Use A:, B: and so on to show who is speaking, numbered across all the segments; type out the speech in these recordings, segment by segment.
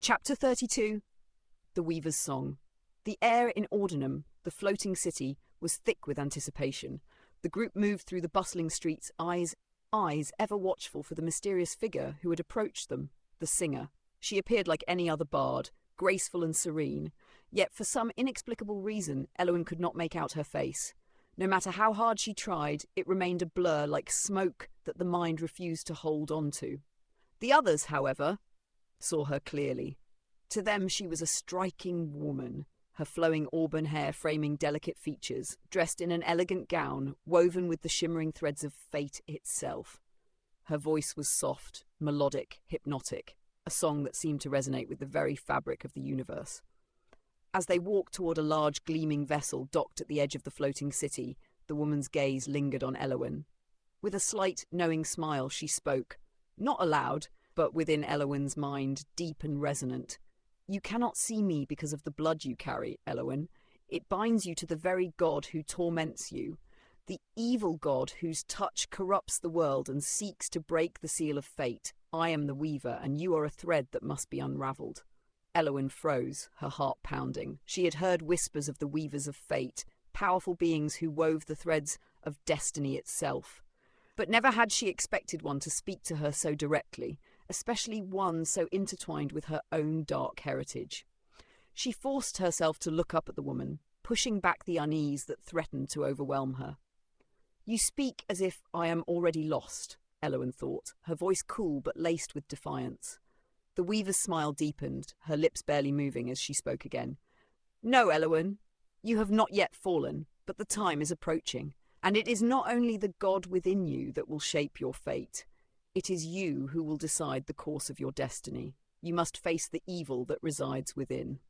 A: Chapter 32. The Weaver's Song. The air in Ordinum, the floating city, was thick with anticipation. The group moved through the bustling streets, eyes ever watchful for the mysterious figure who had approached them, the singer. She appeared like any other bard, graceful and serene, yet for some inexplicable reason Elwyn could not make out her face. No matter how hard she tried, it remained a blur like smoke that the mind refused to hold on to. The others, however, saw her clearly. To them she was a striking woman, her flowing auburn hair framing delicate features, dressed in an elegant gown woven with the shimmering threads of fate itself. Her voice was soft, melodic, hypnotic, a song that seemed to resonate with the very fabric of the universe. As they walked toward a large gleaming vessel docked at the edge of the floating city, the woman's gaze lingered on Elwyn. With a slight, knowing smile she spoke, not aloud, but within Elwyn's mind, deep and resonant. "You cannot see me because of the blood you carry, Elwyn. It binds you to the very God who torments you, the evil God whose touch corrupts the world and seeks to break the seal of fate. I am the weaver, and you are a thread that must be unravelled." Elwyn froze, her heart pounding. She had heard whispers of the weavers of fate, powerful beings who wove the threads of destiny itself. But never had she expected one to speak to her so directly, especially one so intertwined with her own dark heritage. She forced herself to look up at the woman, pushing back the unease that threatened to overwhelm her. "You speak as if I am already lost," Elwyn thought, her voice cool but laced with defiance. The weaver's smile deepened, her lips barely moving as she spoke again. "No, Elwyn, you have not yet fallen, but the time is approaching, and it is not only the God within you that will shape your fate. It is you who will decide the course of your destiny. You must face the evil that resides within."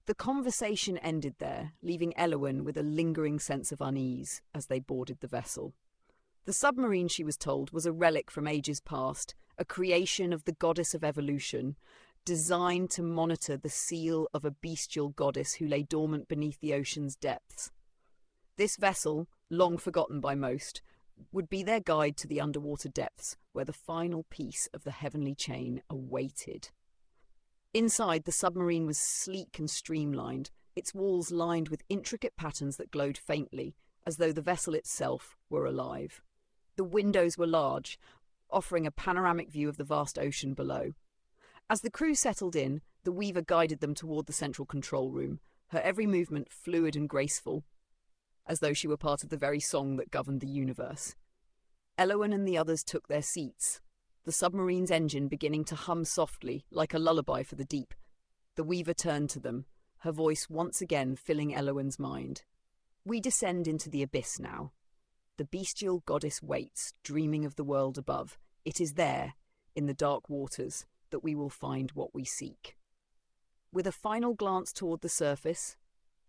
A: The conversation ended there, leaving Elwyn with a lingering sense of unease as they boarded the vessel. The submarine, she was told, was a relic from ages past, a creation of the goddess of evolution, designed to monitor the seal of a bestial goddess who lay dormant beneath the ocean's depths. This vessel, long forgotten by most, would be their guide to the underwater depths, where the final piece of the heavenly chain awaited. Inside, the submarine was sleek and streamlined, its walls lined with intricate patterns that glowed faintly, as though the vessel itself were alive. The windows were large, offering a panoramic view of the vast ocean below. As the crew settled in, the weaver guided them toward the central control room, her every movement fluid and graceful, as though she were part of the very song that governed the universe. Elwyn and the others took their seats, the submarine's engine beginning to hum softly, like a lullaby for the deep. The weaver turned to them, her voice once again filling Elwyn's mind. "We descend into the abyss now. The bestial goddess waits, dreaming of the world above. It is there, in the dark waters, that we will find what we seek." With a final glance toward the surface,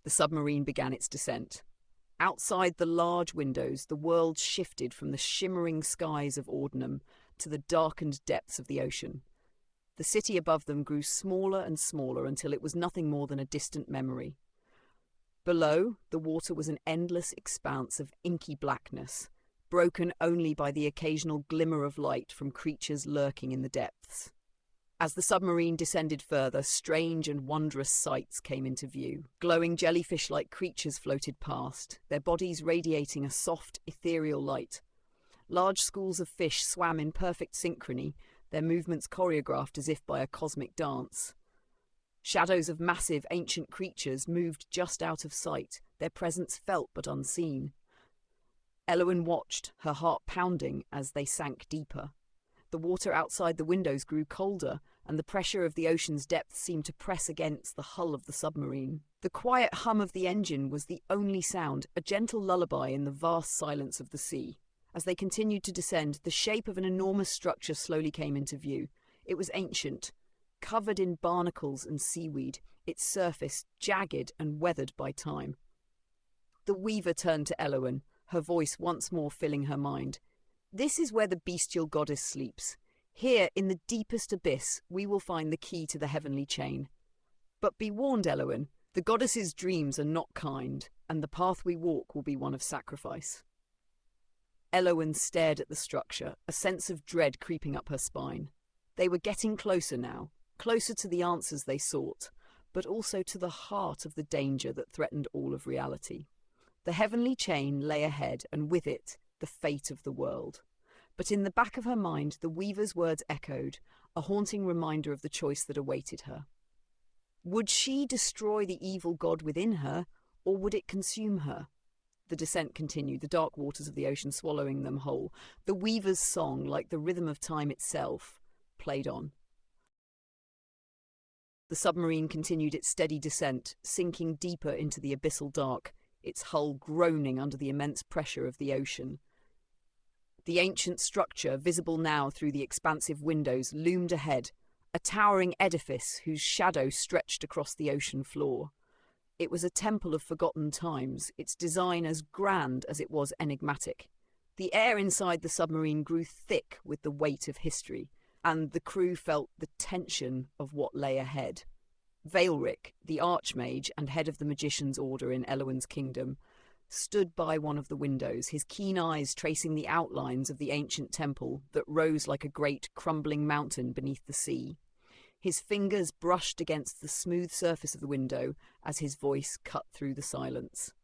A: the submarine began its descent. Outside the large windows, the world shifted from the shimmering skies of Ordinum to the darkened depths of the ocean. The city above them grew smaller and smaller until it was nothing more than a distant memory. Below, the water was an endless expanse of inky blackness, broken only by the occasional glimmer of light from creatures lurking in the depths. As the submarine descended further, strange and wondrous sights came into view. Glowing jellyfish-like creatures floated past, their bodies radiating a soft, ethereal light. Large schools of fish swam in perfect synchrony, their movements choreographed as if by a cosmic dance. Shadows of massive, ancient creatures moved just out of sight, their presence felt but unseen. Elwyn watched, her heart pounding as they sank deeper. The water outside the windows grew colder, and the pressure of the ocean's depths seemed to press against the hull of the submarine. The quiet hum of the engine was the only sound, a gentle lullaby in the vast silence of the sea. As they continued to descend, the shape of an enormous structure slowly came into view. It was ancient, covered in barnacles and seaweed, its surface jagged and weathered by time. The weaver turned to Elwyn, her voice once more filling her mind. "This is where the bestial goddess sleeps. Here, in the deepest abyss, we will find the key to the heavenly chain. But be warned, Elwyn, the goddess's dreams are not kind, and the path we walk will be one of sacrifice." Elwyn stared at the structure, a sense of dread creeping up her spine. They were getting closer now, closer to the answers they sought, but also to the heart of the danger that threatened all of reality. The heavenly chain lay ahead, and with it, the fate of the world. But in the back of her mind, the weaver's words echoed, a haunting reminder of the choice that awaited her. Would she destroy the evil god within her, or would it consume her? The descent continued, the dark waters of the ocean swallowing them whole. The weaver's song, like the rhythm of time itself, played on. The submarine continued its steady descent, sinking deeper into the abyssal dark, its hull groaning under the immense pressure of the ocean. The ancient structure, visible now through the expansive windows, loomed ahead, a towering edifice whose shadow stretched across the ocean floor. It was a temple of forgotten times, its design as grand as it was enigmatic. The air inside the submarine grew thick with the weight of history, and the crew felt the tension of what lay ahead. Veilric, the archmage and head of the magician's order in Elowin's kingdom, stood by one of the windows, his keen eyes tracing the outlines of the ancient temple that rose like a great crumbling mountain beneath the sea. His fingers brushed against the smooth surface of the window as his voice cut through the silence.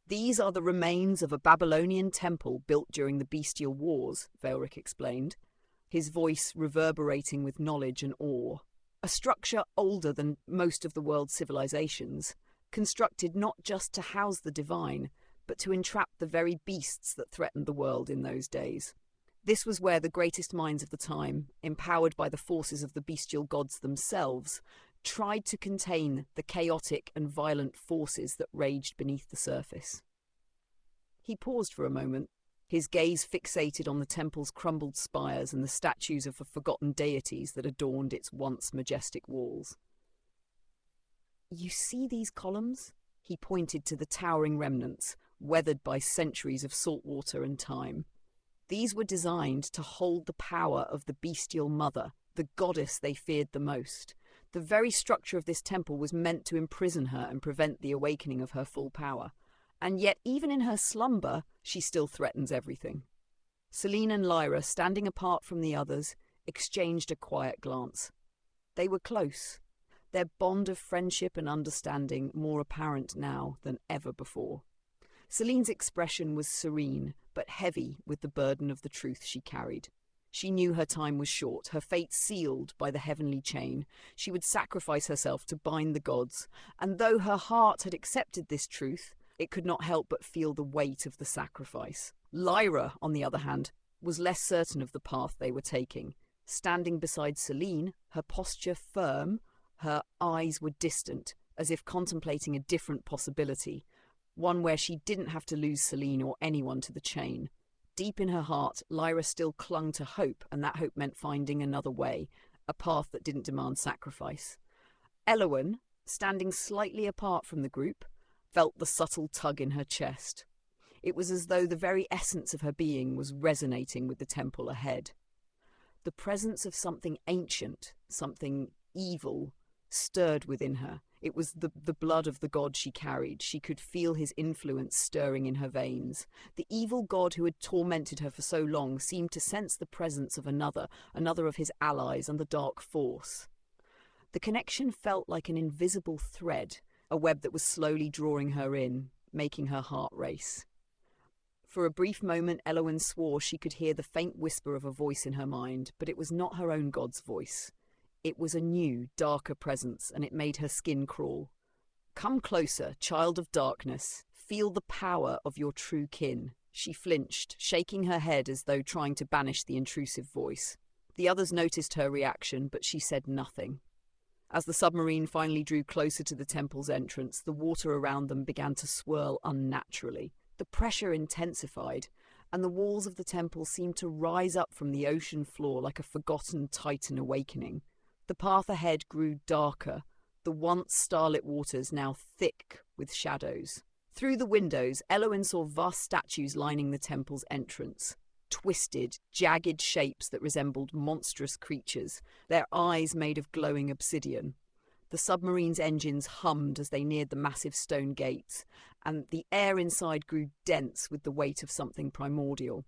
A: "These are the remains of a Babylonian temple built during the bestial wars," Veilric explained, his voice reverberating with knowledge and awe. "A structure older than most of the world's civilizations, constructed not just to house the divine, but to entrap the very beasts that threatened the world in those days. This was where the greatest minds of the time, empowered by the forces of the bestial gods themselves, tried to contain the chaotic and violent forces that raged beneath the surface." He paused for a moment, his gaze fixated on the temple's crumbled spires and the statues of the forgotten deities that adorned its once majestic walls. "You see these columns?" He pointed to the towering remnants, weathered by centuries of salt water and time. "These were designed to hold the power of the bestial mother, the goddess they feared the most. The very structure of this temple was meant to imprison her and prevent the awakening of her full power. And yet, even in her slumber, she still threatens everything." Selene and Lyra, standing apart from the others, exchanged a quiet glance. They were close, their bond of friendship and understanding more apparent now than ever before. Selene's expression was serene, but heavy with the burden of the truth she carried. She knew her time was short, her fate sealed by the heavenly chain. She would sacrifice herself to bind the gods, and though her heart had accepted this truth, it could not help but feel the weight of the sacrifice. Lyra, on the other hand, was less certain of the path they were taking. Standing beside Selene, her posture firm, her eyes were distant, as if contemplating a different possibility, one where she didn't have to lose Selene or anyone to the chain. Deep in her heart, Lyra still clung to hope, and that hope meant finding another way, a path that didn't demand sacrifice. Elowin, standing slightly apart from the group, felt the subtle tug in her chest. It was as though the very essence of her being was resonating with the temple ahead. The presence of something ancient, something evil, stirred within her. It was the blood of the god she carried. She could feel his influence stirring in her veins. The evil god who had tormented her for so long seemed to sense the presence of another of his allies, and the dark force. The connection felt like an invisible thread, a web that was slowly drawing her in, making her heart race. For a brief moment, Elowin swore she could hear the faint whisper of a voice in her mind, but it was not her own god's voice. It was a new, darker presence, and it made her skin crawl. "Come closer, child of darkness. Feel the power of your true kin." She flinched, shaking her head as though trying to banish the intrusive voice. The others noticed her reaction, but she said nothing. As the submarine finally drew closer to the temple's entrance, the water around them began to swirl unnaturally. The pressure intensified, and the walls of the temple seemed to rise up from the ocean floor like a forgotten titan awakening. The path ahead grew darker, the once starlit waters now thick with shadows. Through the windows, Elowin saw vast statues lining the temple's entrance. Twisted, jagged shapes that resembled monstrous creatures, their eyes made of glowing obsidian. The submarine's engines hummed as they neared the massive stone gates, and the air inside grew dense with the weight of something primordial.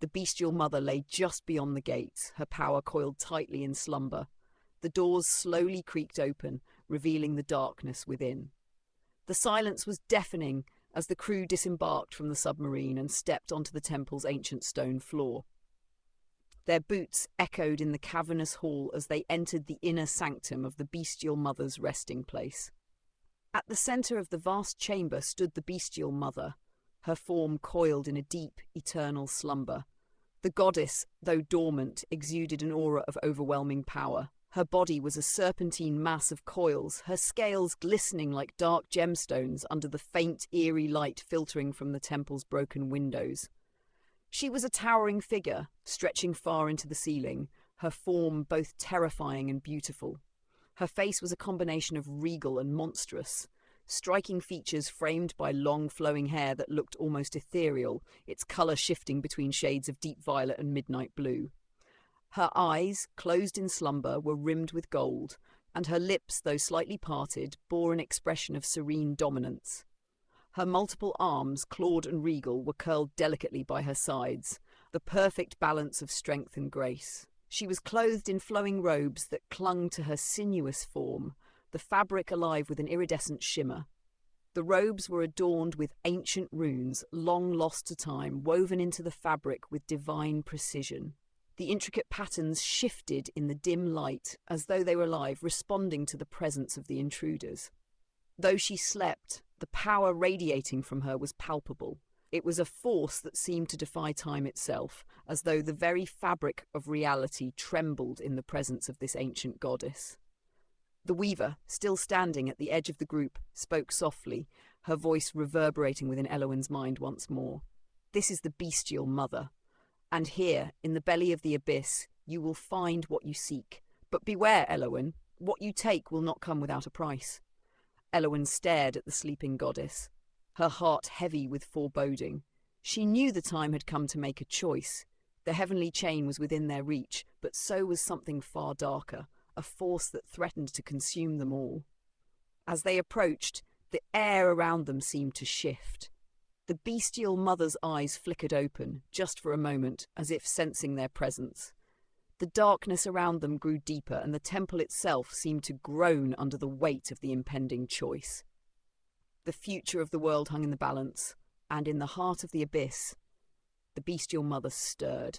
A: The bestial mother lay just beyond the gates, her power coiled tightly in slumber. The doors slowly creaked open, revealing the darkness within. The silence was deafening as the crew disembarked from the submarine and stepped onto the temple's ancient stone floor. Their boots echoed in the cavernous hall as they entered the inner sanctum of the bestial mother's resting place. At the centre of the vast chamber stood the bestial mother, her form coiled in a deep, eternal slumber. The goddess, though dormant, exuded an aura of overwhelming power. Her body was a serpentine mass of coils, her scales glistening like dark gemstones under the faint, eerie light filtering from the temple's broken windows. She was a towering figure, stretching far into the ceiling, her form both terrifying and beautiful. Her face was a combination of regal and monstrous, striking features framed by long flowing hair that looked almost ethereal, its colour shifting between shades of deep violet and midnight blue. Her eyes, closed in slumber, were rimmed with gold, and her lips, though slightly parted, bore an expression of serene dominance. Her multiple arms, clawed and regal, were curled delicately by her sides, the perfect balance of strength and grace. She was clothed in flowing robes that clung to her sinuous form, the fabric alive with an iridescent shimmer. The robes were adorned with ancient runes, long lost to time, woven into the fabric with divine precision. The intricate patterns shifted in the dim light, as though they were alive, responding to the presence of the intruders. Though she slept, the power radiating from her was palpable. It was a force that seemed to defy time itself, as though the very fabric of reality trembled in the presence of this ancient goddess. The weaver, still standing at the edge of the group, spoke softly, her voice reverberating within Elowen's mind once more. "This is the bestial mother. And here, in the belly of the abyss, you will find what you seek. But beware, Elowen, what you take will not come without a price." Elowen stared at the sleeping goddess, her heart heavy with foreboding. She knew the time had come to make a choice. The heavenly chain was within their reach, but so was something far darker, a force that threatened to consume them all. As they approached, the air around them seemed to shift. The bestial mother's eyes flickered open, just for a moment, as if sensing their presence. The darkness around them grew deeper, and the temple itself seemed to groan under the weight of the impending choice. The future of the world hung in the balance, and in the heart of the abyss, the bestial mother stirred.